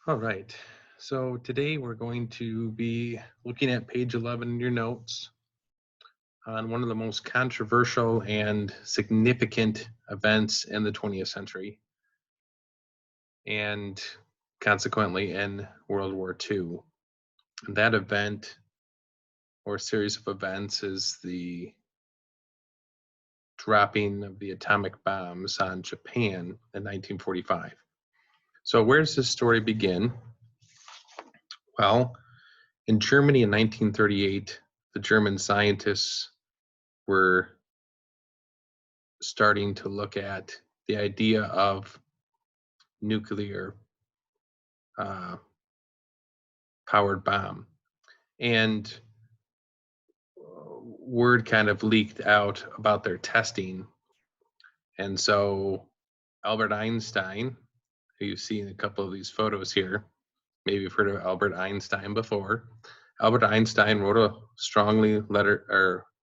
All right. So today we're going to be looking at page 11 in your notes on one of the most controversial and significant events in the 20th century, and consequently in World War II. And that event or series of events is the dropping of the atomic bombs on Japan in 1945. So where does this story begin? Well, in Germany in 1938, the German scientists were starting to look at the idea of nuclear uh, powered bomb. And word kind of leaked out about their testing. And so Albert Einstein, who you see in a couple of these photos here, maybe you've heard of Albert Einstein before. Albert Einstein wrote a strongly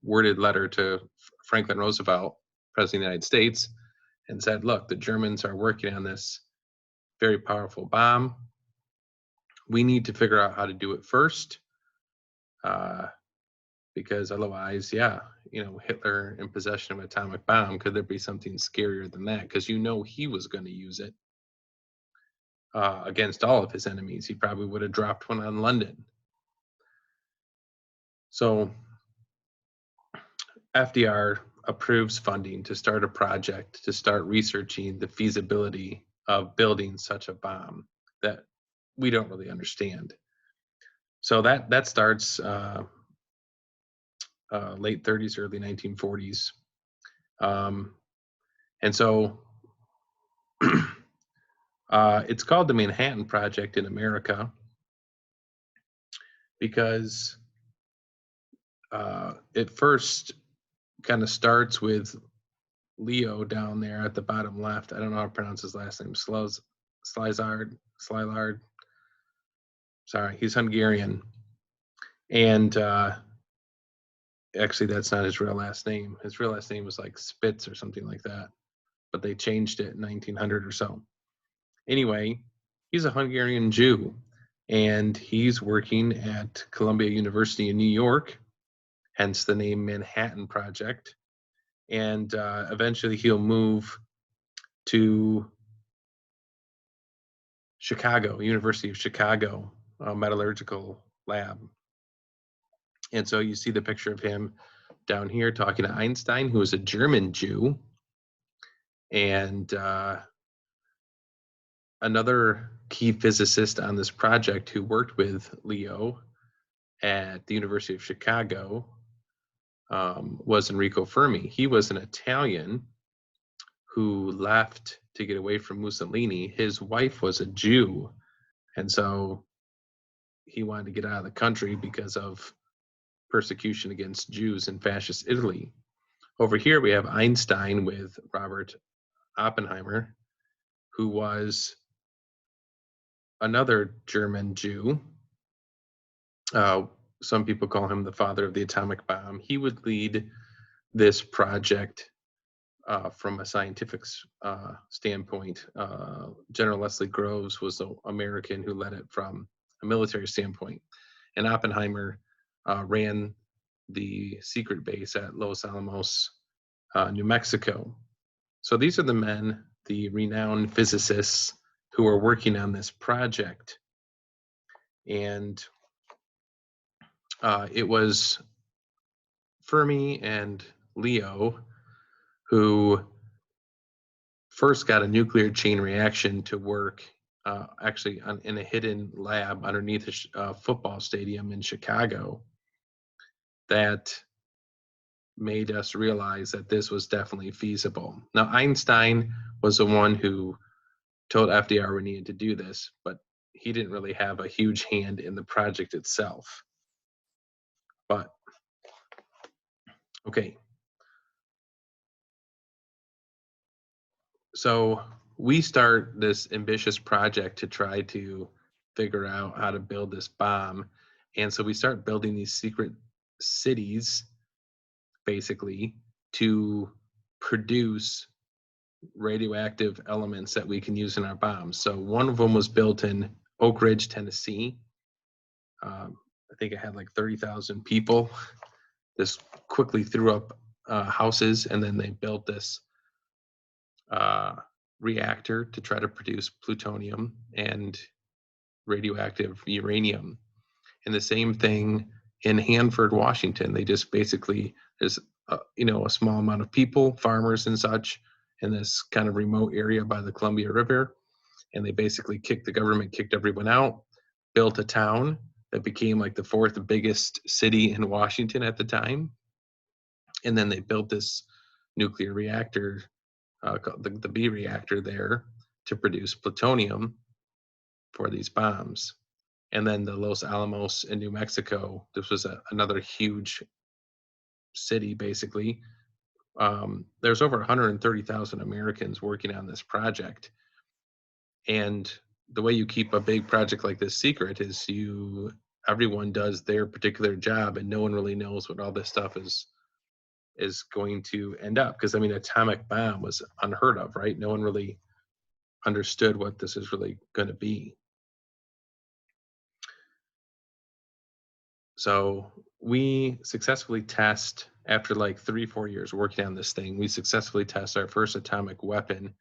worded letter to Franklin Roosevelt, President of the United States, and said, look, the Germans are working on this very powerful bomb. We need to figure out how to do it first, because otherwise, Hitler in possession of an atomic bomb, could there be something scarier than that? Because he was going to use it against all of his enemies. He probably would have dropped one on London. So FDR approves funding to start a project to start researching the feasibility of building such a bomb that we don't really understand. So that starts late 30s, early 1940s. And so it's called the Manhattan Project in America because it first kind of starts with Leo down there at the bottom left. I don't know how to pronounce his last name. Szilard. Sorry, he's Hungarian. And actually, that's not his real last name. His real last name was like Spitz or something like that. But they changed it in 1900 or so. Anyway, he's a Hungarian Jew, and he's working at Columbia University in New York, hence the name Manhattan Project. And eventually he'll move to Chicago, University of Chicago, metallurgical lab. And so you see the picture of him down here talking to Einstein, who is a German Jew. And another key physicist on this project who worked with Leo at the University of Chicago was Enrico Fermi. He was an Italian who left to get away from Mussolini. His wife was a Jew, and so he wanted to get out of the country because of persecution against Jews in fascist Italy. Over here we have Einstein with Robert Oppenheimer, who was another German Jew. Some people call him the father of the atomic bomb. He would lead this project from a scientific standpoint. General Leslie Groves was the American who led it from a military standpoint. And Oppenheimer ran the secret base at Los Alamos, New Mexico. So these are the men, the renowned physicists who are working on this project. And it was Fermi and Leo who first got a nuclear chain reaction to work in a hidden lab underneath a football stadium in Chicago that made us realize that this was definitely feasible. Now, Einstein was the one who told FDR we needed to do this, but he didn't really have a huge hand in the project itself. But, okay. So we start this ambitious project to try to figure out how to build this bomb. And so we start building these secret cities, basically, to produce radioactive elements that we can use in our bombs. So one of them was built in Oak Ridge, Tennessee. I think it had like 30,000 people. This quickly threw up houses, and then they built this reactor to try to produce plutonium and radioactive uranium. And the same thing in Hanford, Washington. They just basically, there's a small amount of people, farmers and such, in this kind of remote area by the Columbia River, and they basically kicked everyone out, built a town that became like the fourth biggest city in Washington at the time, and then they built this nuclear reactor, called the B reactor there, to produce plutonium for these bombs. And then the Los Alamos in New Mexico, this was another huge city, basically. There's over 130,000 Americans working on this project. And the way you keep a big project like this secret is everyone does their particular job, and no one really knows what all this stuff is going to end up. Because, I mean, atomic bomb was unheard of, right? No one really understood what this is really going to be. So we successfully test, after like 3-4 years working on this thing, we successfully test our first atomic weapon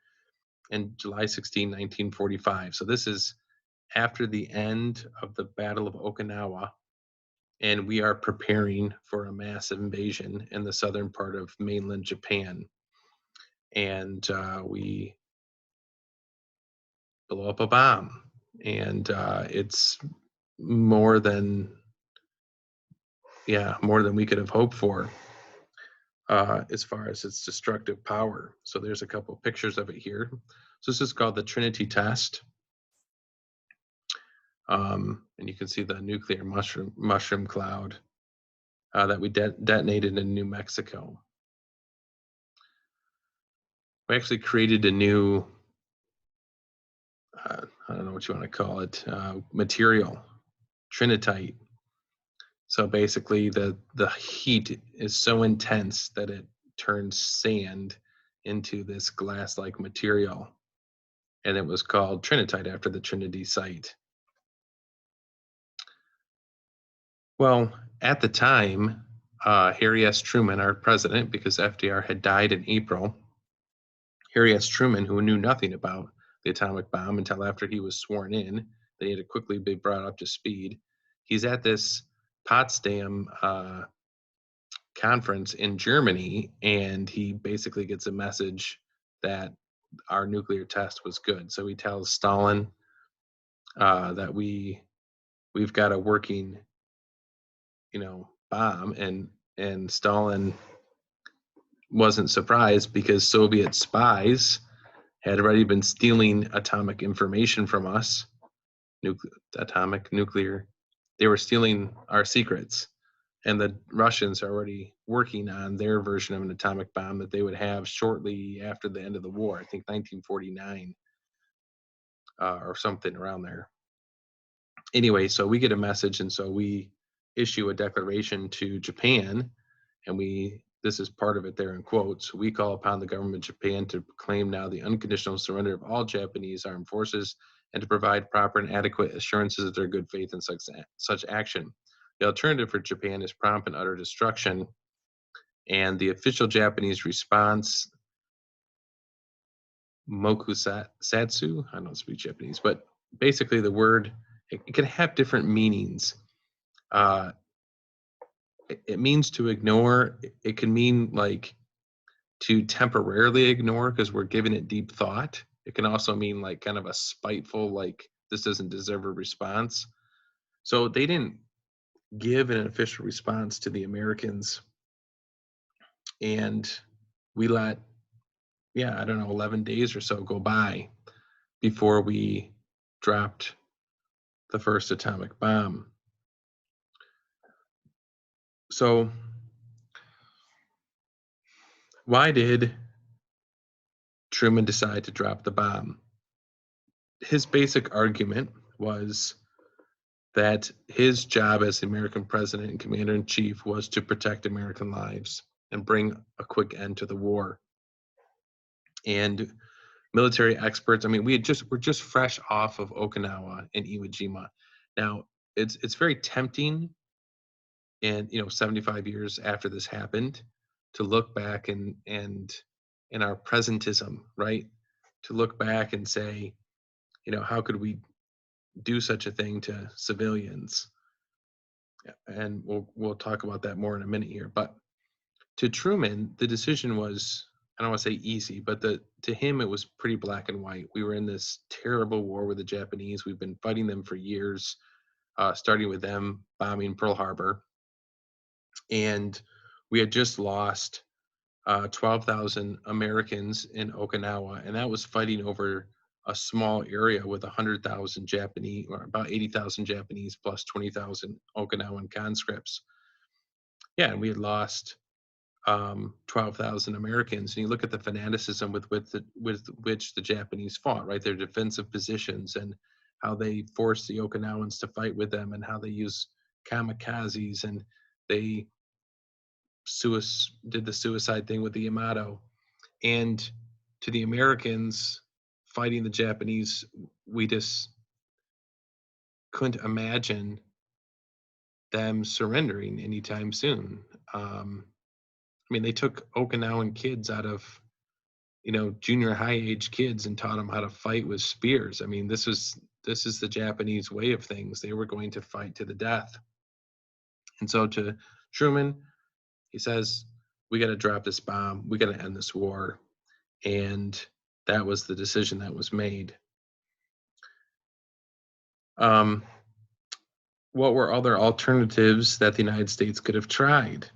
in July 16, 1945. So this is after the end of the Battle of Okinawa, and we are preparing for a massive invasion in the southern part of mainland Japan. And we blow up a bomb, and it's more than we could have hoped for as far as its destructive power. So there's a couple pictures of it here. So this is called the Trinity test. And you can see the nuclear mushroom cloud that we detonated in New Mexico. We actually created a new, I don't know what you want to call it, material, Trinitite. So basically the heat is so intense that it turns sand into this glass-like material. And it was called Trinitite after the Trinity site. Well, at the time, Harry S. Truman, our president, because FDR had died in April, Harry S. Truman, who knew nothing about the atomic bomb until after he was sworn in, they had to quickly be brought up to speed. He's at this Potsdam Conference in Germany, and he basically gets a message that our nuclear test was good. So he tells Stalin that we've got a working, bomb, and Stalin wasn't surprised because Soviet spies had already been stealing atomic information from us, nuclear. They were stealing our secrets, and the Russians are already working on their version of an atomic bomb that they would have shortly after the end of the war. I think 1949 or something around there. Anyway, so we get a message, and so we issue a declaration to Japan, and this is part of it there in quotes. We call upon the government of Japan to proclaim now the unconditional surrender of all Japanese armed forces and to provide proper and adequate assurances of their good faith in such action. The alternative for Japan is prompt and utter destruction. And the official Japanese response, mokusatsu, I don't speak Japanese, but basically the word, it can have different meanings. It means to ignore. It can mean like to temporarily ignore because we're giving it deep thought. It can also mean like kind of a spiteful, like this doesn't deserve a response. So they didn't give an official response to the Americans, and we let 11 days or so go by before we dropped the first atomic bomb. So why did Truman decide to drop the bomb? His basic argument was that his job as the American president and commander-in-chief was to protect American lives and bring a quick end to the war. And military experts. I mean, we're just fresh off of Okinawa and Iwo Jima. Now, it's very tempting, and 75 years after this happened, to look back and in our presentism, right? To look back and say, how could we do such a thing to civilians? And we'll talk about that more in a minute here. But to Truman, the decision was, I don't want to say easy, but to him it was pretty black and white. We were in this terrible war with the Japanese. We've been fighting them for years, starting with them bombing Pearl Harbor, and we had just lost 12,000 Americans in Okinawa, and that was fighting over a small area with 100,000 Japanese, or about 80,000 Japanese plus 20,000 Okinawan conscripts. Yeah, and we had lost 12,000 Americans. And you look at the fanaticism with which the Japanese fought, right? Their defensive positions and how they forced the Okinawans to fight with them, and how they use kamikazes, and they did the suicide thing with the Yamato. And to the Americans fighting the Japanese, we just couldn't imagine them surrendering anytime soon. I mean, they took Okinawan kids out of, junior high age kids, and taught them how to fight with spears. I mean, this is the Japanese way of things. They were going to fight to the death. And so to Truman, he says, we got to drop this bomb. We got to end this war. And that was the decision that was made. What were other alternatives that the United States could have tried?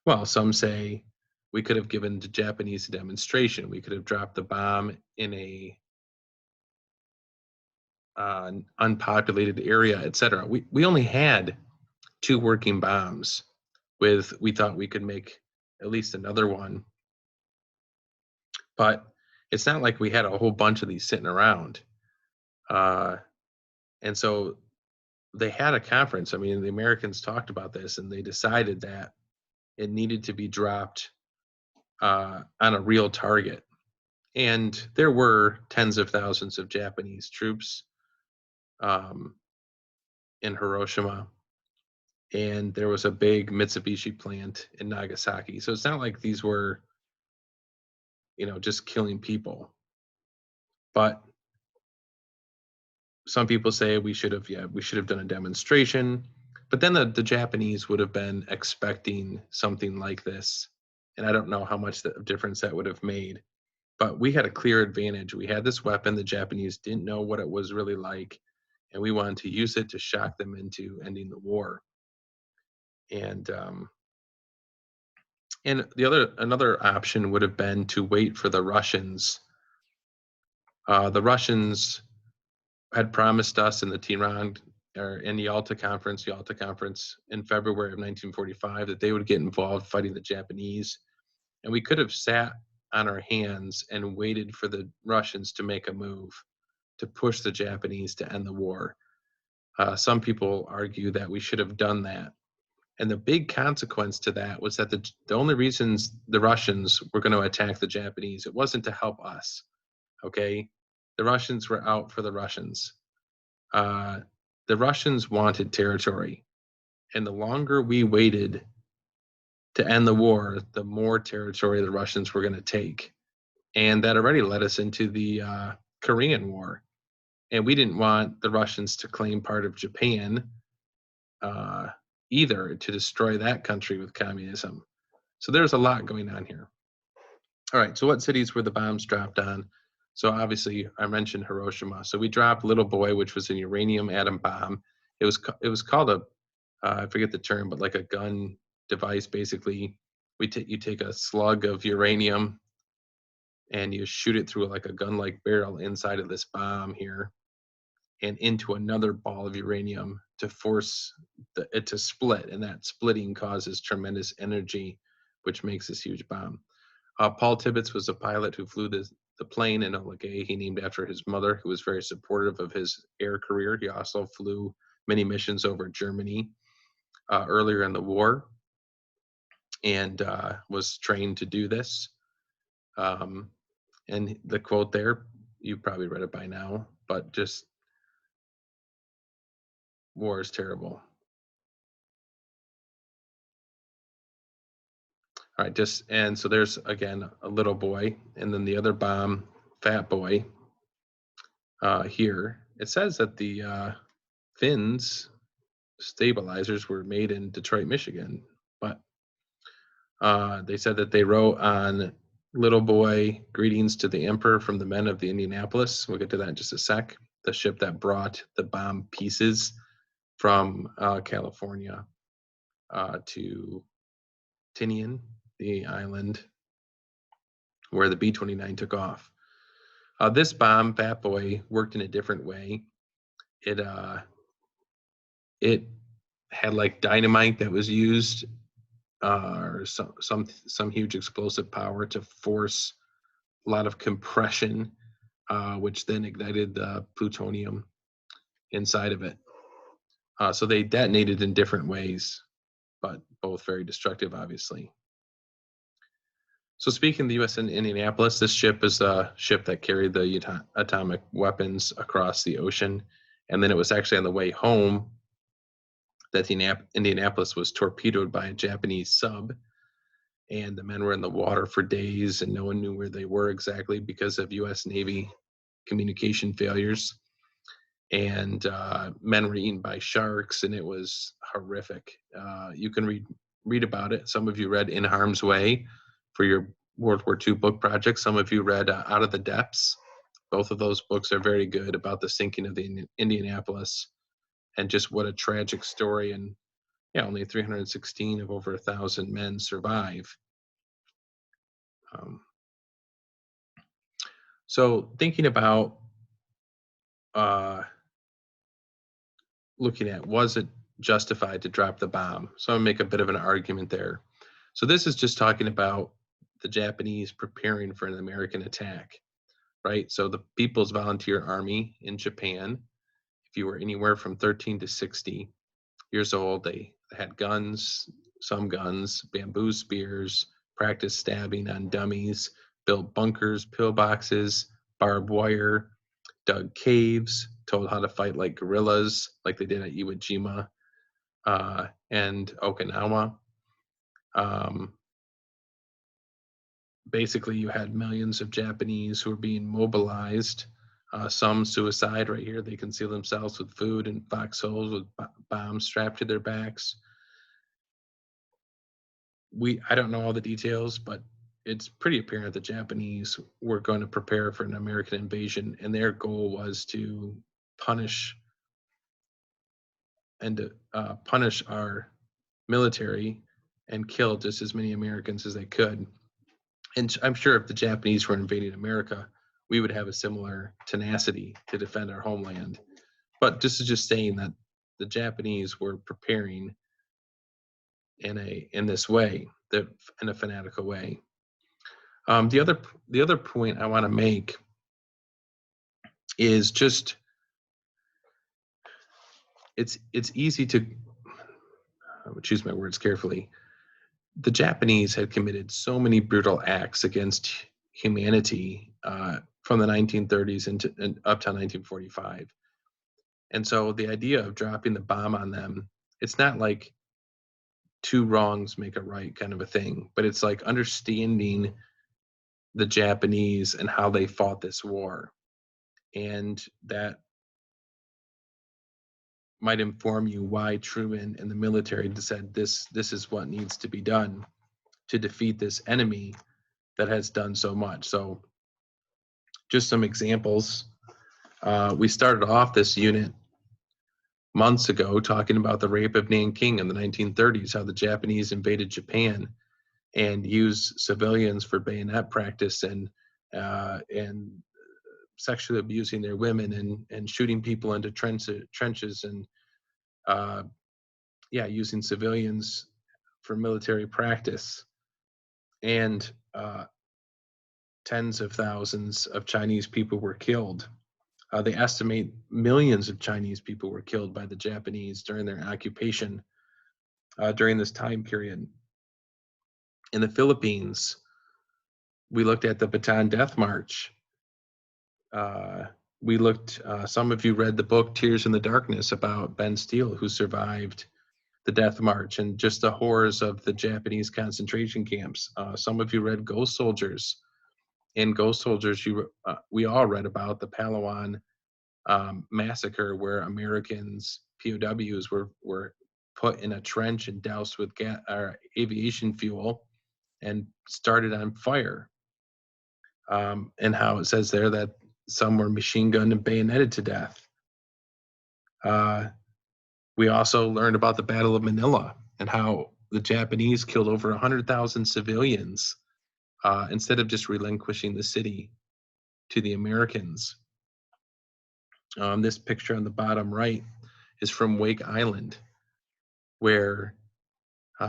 Well, some say we could have given the Japanese a demonstration. We could have dropped the bomb in a unpopulated area, etc. We only had 2 working bombs. We thought we could make at least another one, but it's not like we had a whole bunch of these sitting around. And so they had a conference. I mean, the Americans talked about this, and they decided that it needed to be dropped on a real target. And there were tens of thousands of Japanese troops in Hiroshima, and there was a big Mitsubishi plant in Nagasaki. So it's not like these were, just killing people. But some people say we should have done a demonstration. But then the Japanese would have been expecting something like this, and I don't know how much difference that would have made. But we had a clear advantage. We had this weapon. The Japanese didn't know what it was really like, and we wanted to use it to shock them into ending the war. And another option would have been to wait for the Russians. The Russians had promised us in the Yalta Conference in February of 1945, that they would get involved fighting the Japanese, and we could have sat on our hands and waited for the Russians to make a move to push the Japanese to end the war. Some people argue that we should have done that. And the big consequence to that was that the only reasons the Russians were going to attack the Japanese, it wasn't to help us, okay? The Russians were out for the Russians. The Russians wanted territory. And the longer we waited to end the war, the more territory the Russians were going to take. And that already led us into the Korean War. And we didn't want the Russians to claim part of Japan either, to destroy that country with communism. So there's a lot going on here. All right, so what cities were the bombs dropped on? So obviously I mentioned Hiroshima. So we dropped Little Boy, which was a uranium atom bomb. It was called I forget the term, but like a gun device. Basically, you take a slug of uranium and you shoot it through like a gun-like barrel inside of this bomb here, and into another ball of uranium to force it to split, and that splitting causes tremendous energy, which makes this huge bomb. Paul Tibbets was a pilot who flew the plane in Gay. He named after his mother, who was very supportive of his air career. He also flew many missions over Germany earlier in the war, and was trained to do this. And the quote there, you've probably read it by now, but just war is terrible. All right, and so there's again a little boy, and then the other bomb, fat boy. Here it says that the fins stabilizers were made in Detroit, Michigan, but they said that they wrote on little boy, greetings to the emperor from the men of the Indianapolis. We'll get to that in just a sec. The ship that brought the bomb pieces from California to Tinian, the island where the B-29 took off. This bomb, Fat Boy, worked in a different way. It had like dynamite that was used, or some huge explosive power to force a lot of compression, which then ignited the plutonium inside of it. So they detonated in different ways, but both very destructive, obviously. So speaking of the U.S. in Indianapolis, this ship is a ship that carried the atomic weapons across the ocean. And then it was actually on the way home that the Indianapolis was torpedoed by a Japanese sub. And the men were in the water for days, and no one knew where they were exactly because of U.S. Navy communication failures. And men were eaten by sharks, and it was horrific. You can read about it. Some of you read In Harm's Way for your World War II book project. Some of you read Out of the Depths. Both of those books are very good about the sinking of the Indianapolis, and just what a tragic story. And yeah, only 316 of over 1,000 men survive. So thinking about looking at, was it justified to drop the bomb? So I'm gonna make a bit of an argument there. So this is just talking about the Japanese preparing for an American attack, right? So the People's Volunteer Army in Japan, if you were anywhere from 13 to 60 years old, they had guns, some guns, bamboo spears, practiced stabbing on dummies, built bunkers, pillboxes, barbed wire, dug caves, told how to fight like guerrillas, like they did at Iwo Jima and Okinawa. Basically, you had millions of Japanese who were being mobilized, some suicide right here. They conceal themselves with food in foxholes with bombs strapped to their backs. I don't know all the details, but it's pretty apparent the Japanese were going to prepare for an American invasion, and their goal was to punish our military and kill just as many Americans as they could. And I'm sure if the Japanese were invading America, we would have a similar tenacity to defend our homeland. But this is just saying that the Japanese were preparing in this way, in a fanatical way. The other point I want to make is just it's easy to choose my words carefully. The Japanese had committed so many brutal acts against humanity from the 1930s and up to 1945. And so the idea of dropping the bomb on them, it's not like two wrongs make a right kind of a thing, but it's like understanding the Japanese and how they fought this war. And that might inform you why Truman and the military said this is what needs to be done to defeat this enemy that has done so much. So just some examples. We started off this unit months ago talking about the rape of Nanking in the 1930s, how the Japanese invaded Japan and used civilians for bayonet practice and sexually abusing their women and shooting people into trenches and using civilians for military practice. And tens of thousands of Chinese people were killed. They estimate millions of Chinese people were killed by the Japanese during their occupation during this time period. In the Philippines, we looked at the Bataan Death March. We looked, some of you read the book Tears in the Darkness about Ben Steele, who survived the Death March and just the horrors of the Japanese concentration camps. Some of you read Ghost Soldiers. In Ghost Soldiers, we all read about the Palawan massacre, where Americans, POWs, were put in a trench and doused with aviation fuel and started on fire. And how it says there that some were machine gunned and bayoneted to death. We also learned about the Battle of Manila and how the Japanese killed over 100,000 civilians instead of just relinquishing the city to the Americans. This picture on the bottom right is from Wake Island, where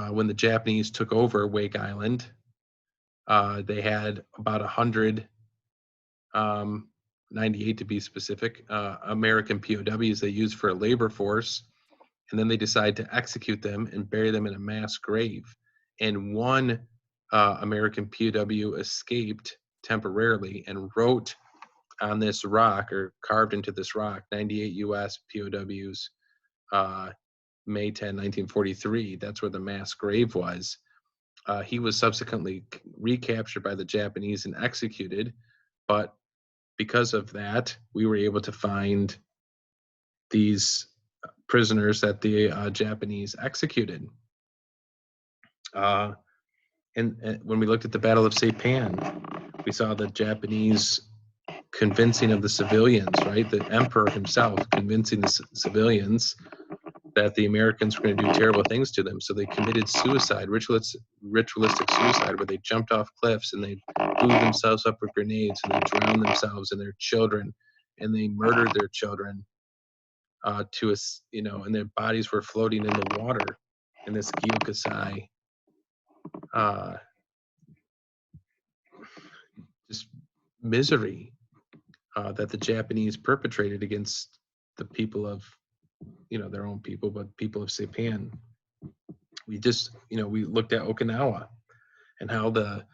when the Japanese took over Wake Island, they had about 98 to be specific, American POWs they used for a labor force, and then they decided to execute them and bury them in a mass grave. And one American POW escaped temporarily and wrote on this rock, or carved into this rock, 98 U.S. POWs, May 10, 1943. That's where the mass grave was. He was subsequently recaptured by the Japanese and executed, but because of that, we were able to find these prisoners that the Japanese executed. And when we looked at the Battle of Saipan, we saw the Japanese convincing of the civilians, right? The emperor himself convincing the civilians that the Americans were going to do terrible things to them. So they committed suicide, ritualistic suicide, where they jumped off cliffs and they blew themselves up with grenades and they drowned themselves and their children, and they murdered their children and their bodies were floating in the water in this Gyokusai. Just misery that the Japanese perpetrated against the people of, their own people, but people of Saipan. We looked at Okinawa and how the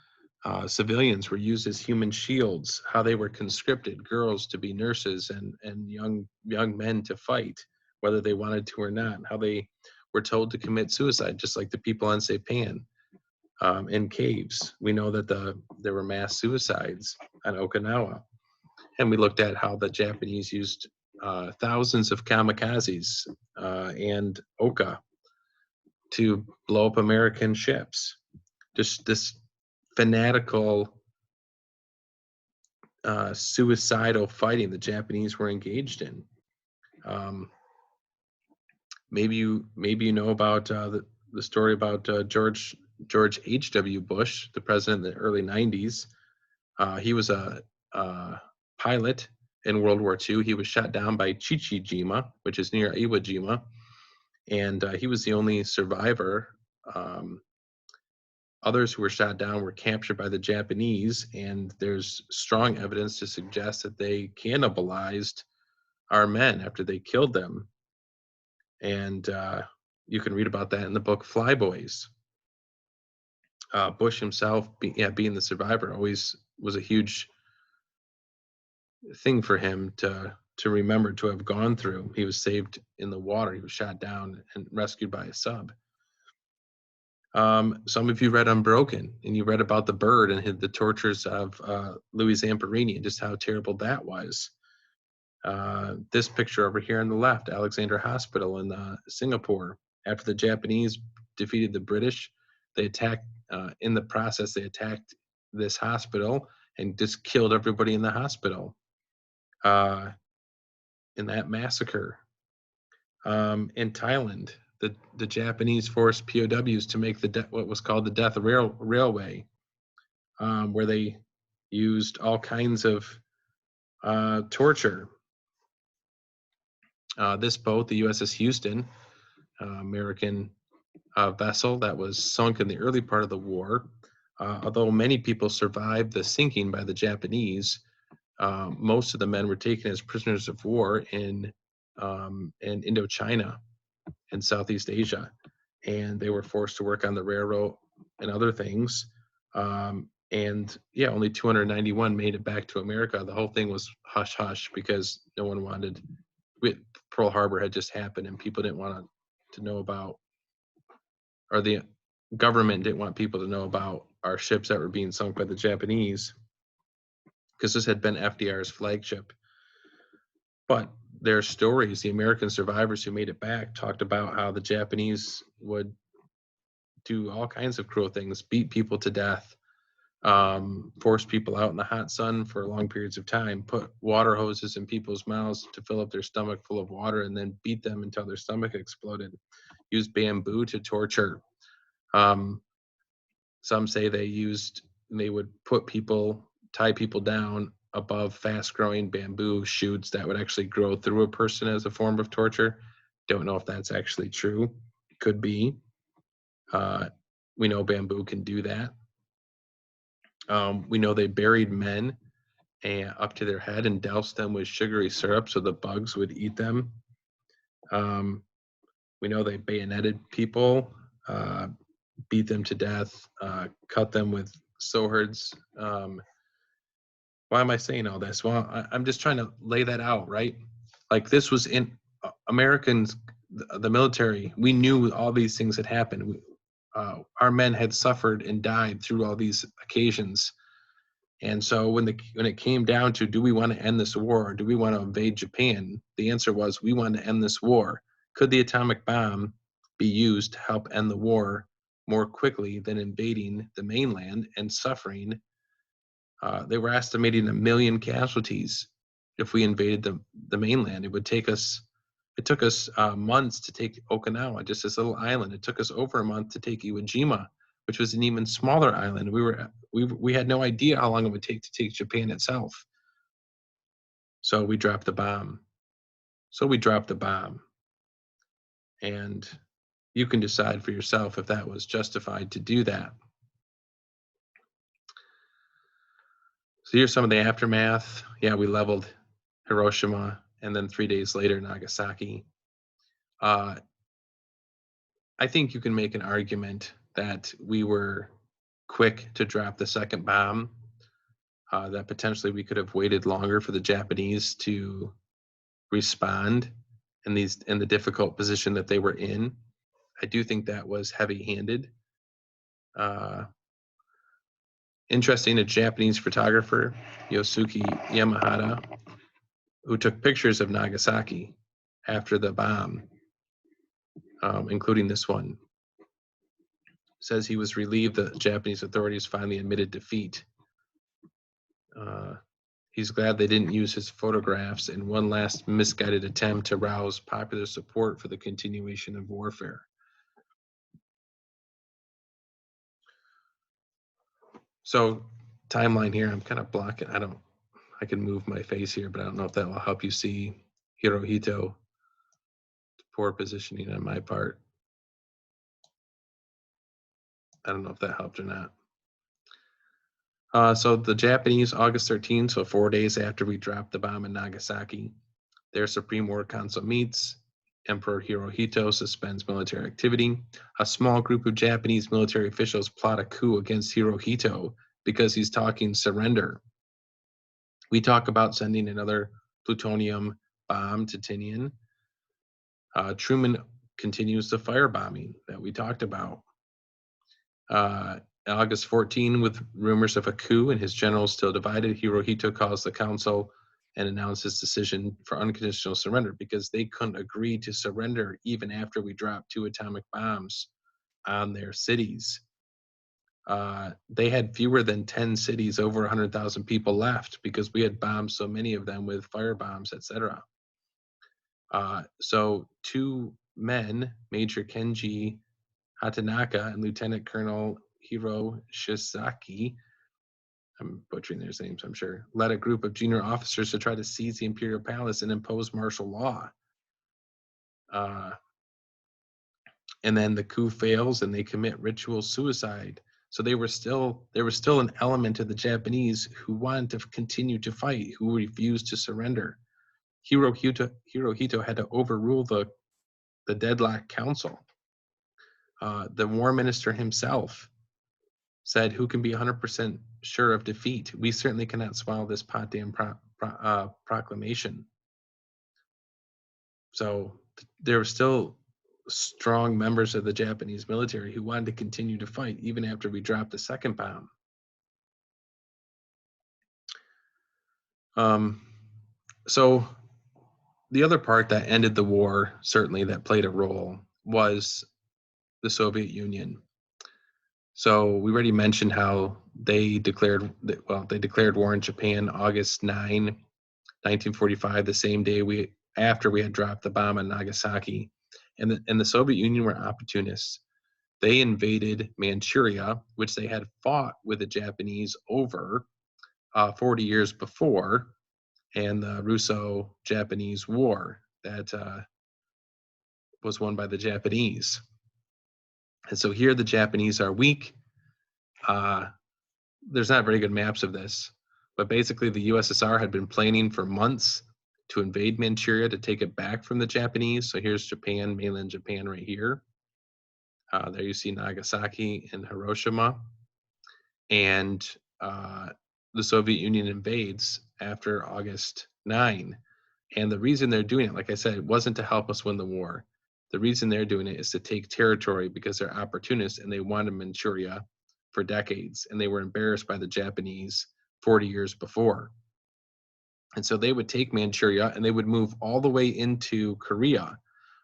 civilians were used as human shields, how they were conscripted, girls to be nurses and young men to fight, whether they wanted to or not, how they were told to commit suicide, just like the people on Saipan in caves. We know that there were mass suicides on Okinawa. And we looked at how the Japanese used thousands of kamikazes and Oka to blow up American ships. Just this fanatical, suicidal fighting the Japanese were engaged in. Maybe you know about the story about George H.W. Bush, the president in the early 90s. He was a pilot in World War II. He was shot down by Chichijima, which is near Iwo Jima, and he was the only survivor. Others who were shot down were captured by the Japanese, and there's strong evidence to suggest that they cannibalized our men after they killed them. And you can read about that in the book Flyboys. Bush himself, being the survivor, always was a huge thing for him to remember to have gone through. He was saved in the water. He was shot down and rescued by a sub. Some of you read Unbroken, and you read about the bird and the tortures of Louis Zamperini and just how terrible that was. This picture over here on the left, Alexandra Hospital in Singapore. After the Japanese defeated the British, they attacked, in the process, they attacked this hospital and just killed everybody in the hospital in that massacre. In Thailand, the Japanese forced POWs to make what was called the Death Railway, where they used all kinds of torture. This boat, the USS Houston, American vessel that was sunk in the early part of the war, although many people survived the sinking by the Japanese, most of the men were taken as prisoners of war in Indochina and Southeast Asia, and they were forced to work on the railroad and other things. And yeah, only 291 made it back to America. The whole thing was hush hush because no one wanted. Pearl Harbor had just happened, and people didn't want to know about, or the government didn't want people to know about our ships that were being sunk by the Japanese, because this had been FDR's flagship. But their stories, the American survivors who made it back, talked about how the Japanese would do all kinds of cruel things, beat people to death, force people out in the hot sun for long periods of time, put water hoses in people's mouths to fill up their stomach full of water, and then beat them until their stomach exploded, use bamboo to torture. Some say they would tie people down above fast-growing bamboo shoots that would actually grow through a person as a form of torture. Don't know if that's actually true. It could be. We know bamboo can do that. We know they buried men up to their head and doused them with sugary syrup so the bugs would eat them. We know they bayoneted people, beat them to death, cut them with swords. Why am I saying all this? Well, I'm just trying to lay that out, right? Like, this was in Americans, the military. We knew all these things had happened. Our men had suffered and died through all these occasions. And so when it came down to, do we want to end this war, or do we want to invade Japan? The answer was, we want to end this war. Could the atomic bomb be used to help end the war more quickly than invading the mainland and suffering? They were estimating 1 million casualties if we invaded the mainland. It took us months to take Okinawa, just this little island. It took us over a month to take Iwo Jima, which was an even smaller island. We had no idea how long it would take to take Japan itself. So we dropped the bomb. And you can decide for yourself if that was justified to do that. So here's some of the aftermath. Yeah, we leveled Hiroshima, and then 3 days later, Nagasaki. I think you can make an argument that we were quick to drop the second bomb, that potentially we could have waited longer for the Japanese to respond in the difficult position that they were in. I do think that was heavy-handed. Interesting, a Japanese photographer, Yosuke Yamahata, who took pictures of Nagasaki after the bomb, including this one, says he was relieved that Japanese authorities finally admitted defeat. He's glad they didn't use his photographs in one last misguided attempt to rouse popular support for the continuation of warfare. So, timeline here, I'm kind of blocking. I can move my face here, but I don't know if that will help you see Hirohito. Poor positioning on my part. I don't know if that helped or not. So the Japanese, August 13th, so 4 days after we dropped the bomb in Nagasaki, their Supreme War Council meets. Emperor Hirohito suspends military activity. A small group of Japanese military officials plot a coup against Hirohito because he's talking surrender. We talk about sending another plutonium bomb to Tinian. Truman continues the firebombing that we talked about. August 14, with rumors of a coup and his generals still divided, Hirohito calls the council and announced his decision for unconditional surrender because they couldn't agree to surrender even after we dropped 2 atomic bombs on their cities. They had fewer than 10 cities, over 100,000 people left because we had bombed so many of them with firebombs, etc. So 2 men, Major Kenji Hatanaka and Lieutenant Colonel Hiro Shisaki, I'm butchering their names, I'm sure, led a group of junior officers to try to seize the imperial palace and impose martial law. And then the coup fails and they commit ritual suicide. So there was still an element of the Japanese who wanted to continue to fight, who refused to surrender. Hirohito had to overrule the deadlock council. The war minister himself said, who can be 100% sure of defeat. We certainly cannot swallow this Potsdam proclamation. So there were still strong members of the Japanese military who wanted to continue to fight even after we dropped the second bomb. So the other part that ended the war, certainly that played a role, was the Soviet Union. So we already mentioned how they declared war on Japan August 9, 1945, the same day after we had dropped the bomb on Nagasaki. And the Soviet Union were opportunists. They invaded Manchuria, which they had fought with the Japanese over 40 years before, and the Russo-Japanese War that was won by the Japanese. And so here the Japanese are weak. There's not very good maps of this, but basically the USSR had been planning for months to invade Manchuria to take it back from the Japanese. So here's Japan, mainland Japan right here. There you see Nagasaki and Hiroshima. And the Soviet Union invades after August 9. And the reason they're doing it, like I said, it wasn't to help us win the war. The reason they're doing it is to take territory because they're opportunists and they wanted Manchuria for decades. And they were embarrassed by the Japanese 40 years before. And so they would take Manchuria and they would move all the way into Korea,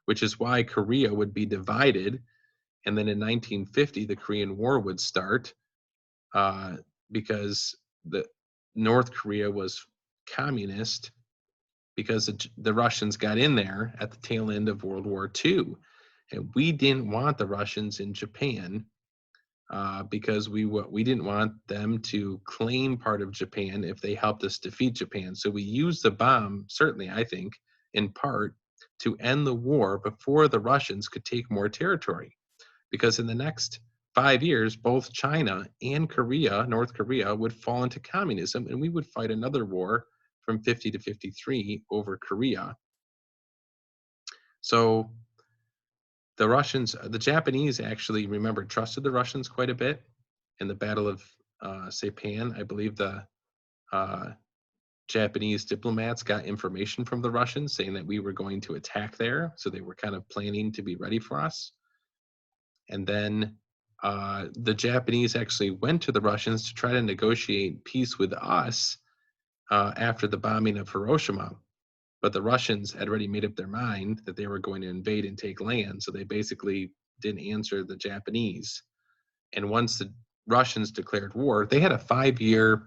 which is why Korea would be divided. And then in 1950, the Korean War would start because the North Korea was communist because the Russians got in there at the tail end of World War II. And we didn't want the Russians in Japan because we didn't want them to claim part of Japan if they helped us defeat Japan. So we used the bomb, certainly, I think, in part, to end the war before the Russians could take more territory. Because in the next 5 years, both China and Korea, North Korea, would fall into communism, and we would fight another war from 50 to 53 over Korea. So the Japanese actually, remember, trusted the Russians quite a bit in the Battle of Saipan. I believe the Japanese diplomats got information from the Russians saying that we were going to attack there. So they were kind of planning to be ready for us. And then the Japanese actually went to the Russians to try to negotiate peace with us after the bombing of Hiroshima. But the Russians had already made up their mind that they were going to invade and take land. So they basically didn't answer the Japanese. And once the Russians declared war, they had a 5-year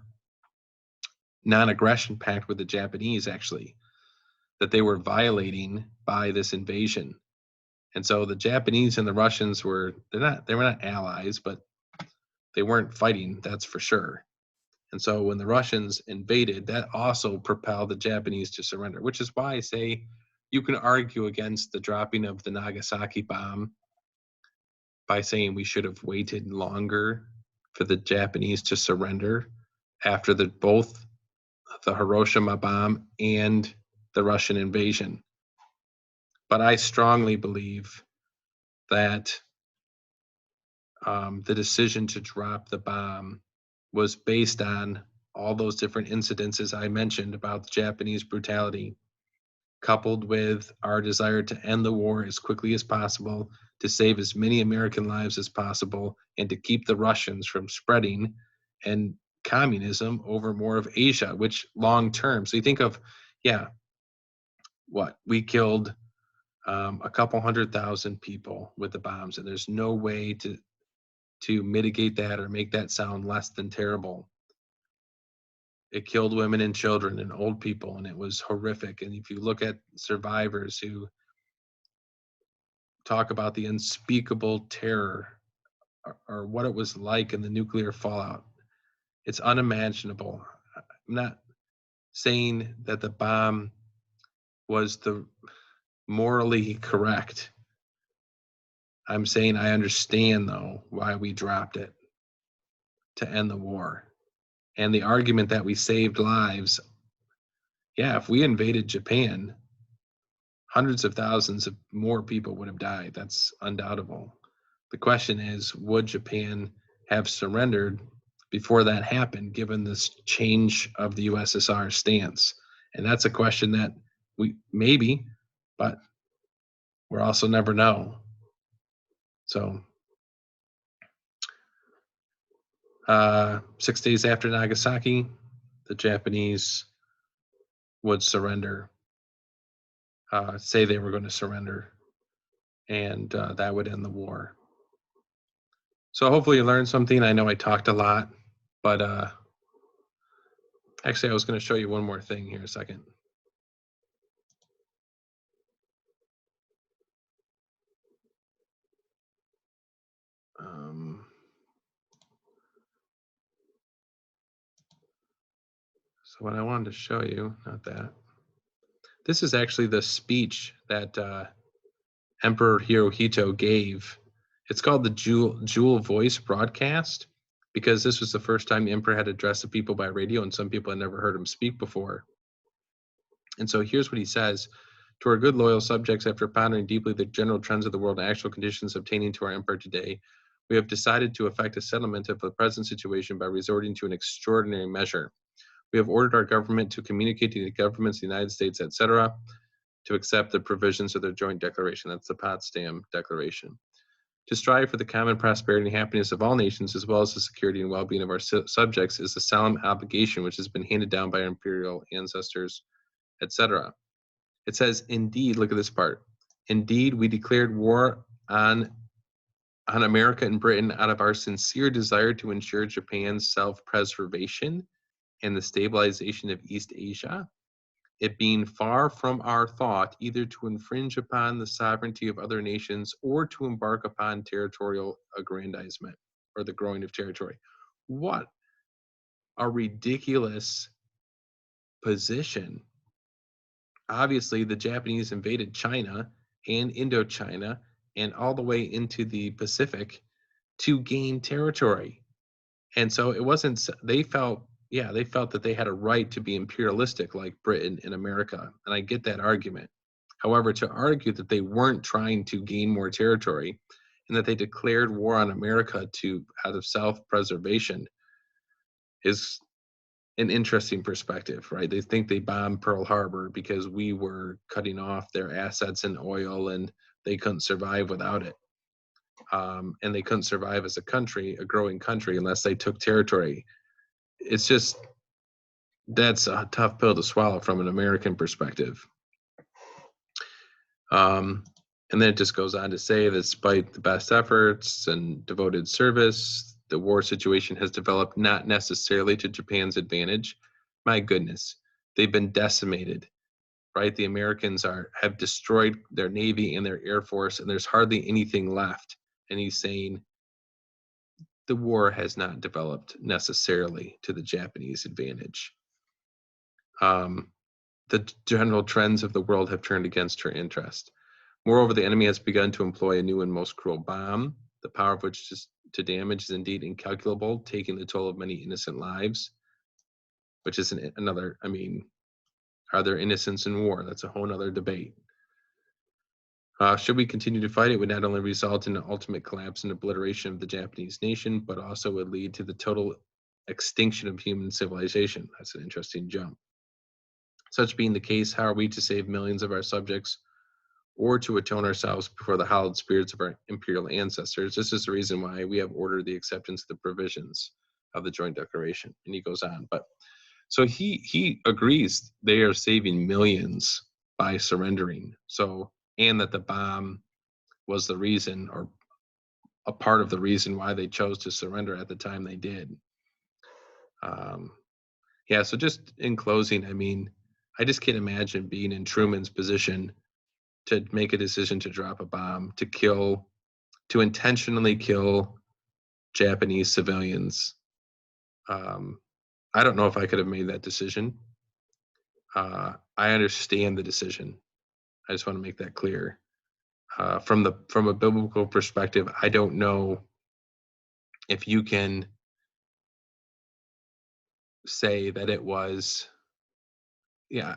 non-aggression pact with the Japanese, actually, that they were violating by this invasion. And so the Japanese and the Russians were not allies, but they weren't fighting, that's for sure. And so when the Russians invaded, that also propelled the Japanese to surrender, which is why I say you can argue against the dropping of the Nagasaki bomb by saying we should have waited longer for the Japanese to surrender after both the Hiroshima bomb and the Russian invasion. But I strongly believe that the decision to drop the bomb was based on all those different incidences I mentioned about the Japanese brutality, coupled with our desire to end the war as quickly as possible, to save as many American lives as possible, and to keep the Russians from spreading and communism over more of Asia, which long term. So you think of, we killed a couple 100,000 people with the bombs, and there's no way to mitigate that or make that sound less than terrible. It killed women and children and old people, and it was horrific. And if you look at survivors who talk about the unspeakable terror or what it was like in the nuclear fallout, it's unimaginable. I'm not saying that the bomb was the morally correct. I'm saying I understand, though, why we dropped it to end the war. And the argument that we saved lives, if we invaded Japan, hundreds of thousands of more people would have died. That's undoubtable. The question is, would Japan have surrendered before that happened, given this change of the USSR stance? And that's a question that we maybe, but we'll also never know. So 6 days after Nagasaki, the Japanese would surrender, say they were going to surrender, and that would end the war. So hopefully you learned something. I know I talked a lot, but actually I was going to show you one more thing here a second. So what I wanted to show you, not that. This is actually the speech that Emperor Hirohito gave. It's called the Jewel Voice broadcast, because this was the first time the emperor had addressed the people by radio, and some people had never heard him speak before. And so here's what he says: "To our good loyal subjects, after pondering deeply the general trends of the world and actual conditions obtaining to our emperor today, we have decided to effect a settlement of the present situation by resorting to an extraordinary measure. We have ordered our government to communicate to the governments of the United States, etc., to accept the provisions of their joint declaration." That's the Potsdam Declaration. "To strive for the common prosperity and happiness of all nations, as well as the security and well-being of our subjects, is a solemn obligation which has been handed down by our imperial ancestors," etc. It says, indeed, look at this part. "Indeed, we declared war on America and Britain out of our sincere desire to ensure Japan's self-preservation and the stabilization of East Asia, it being far from our thought either to infringe upon the sovereignty of other nations or to embark upon territorial aggrandizement or the growing of territory." What a ridiculous position. Obviously, the Japanese invaded China and Indochina and all the way into the Pacific to gain territory. And so it wasn't, they felt that they had a right to be imperialistic like Britain and America. And I get that argument. However, to argue that they weren't trying to gain more territory and that they declared war on America out of self-preservation is an interesting perspective, right? They think they bombed Pearl Harbor because we were cutting off their assets in oil and they couldn't survive without it. And they couldn't survive as a country, a growing country, unless they took territory. It's just, that's a tough pill to swallow from an American perspective. And then it just goes on to say that despite the best efforts and devoted service, the war situation has developed not necessarily to Japan's advantage. My goodness, they've been decimated, right? The Americans have destroyed their Navy and their Air Force, and there's hardly anything left. And he's saying the war has not developed necessarily to the Japanese advantage. The general trends of the world have turned against her interest. Moreover, the enemy has begun to employ a new and most cruel bomb, the power of which to damage is indeed incalculable, taking the toll of many innocent lives, which is another, I mean, are there innocents in war? That's a whole other debate. Should we continue to fight, it would not only result in an ultimate collapse and obliteration of the Japanese nation, but also would lead to the total extinction of human civilization. That's an interesting jump. Such being the case, how are we to save millions of our subjects or to atone ourselves before the hallowed spirits of our imperial ancestors? This is the reason why we have ordered the acceptance of the provisions of the joint declaration. And he goes on. But so he agrees they are saving millions by surrendering. So, and that the bomb was the reason, or a part of the reason why they chose to surrender at the time they did. Yeah, so just in closing, I mean, I just can't imagine being in Truman's position to make a decision to drop a bomb, to intentionally kill Japanese civilians. I don't know if I could have made that decision. I understand the decision. I just want to make that clear. From a biblical perspective, I don't know if you can say that it was, yeah,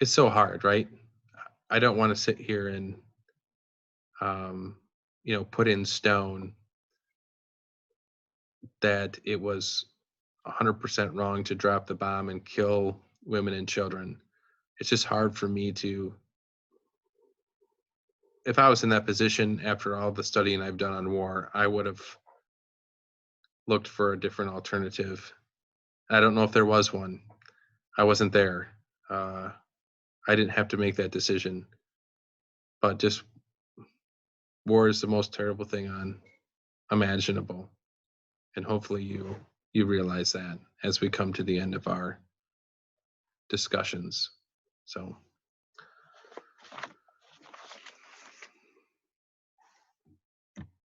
it's so hard, right? I don't want to sit here and put in stone that it was 100% wrong to drop the bomb and kill women and children. It's just hard for me to, if I was in that position after all the studying I've done on war, I would have looked for a different alternative. I don't know if there was one. I wasn't there. I didn't have to make that decision. But just war is the most terrible thing imaginable. And hopefully you realize that as we come to the end of our discussions. So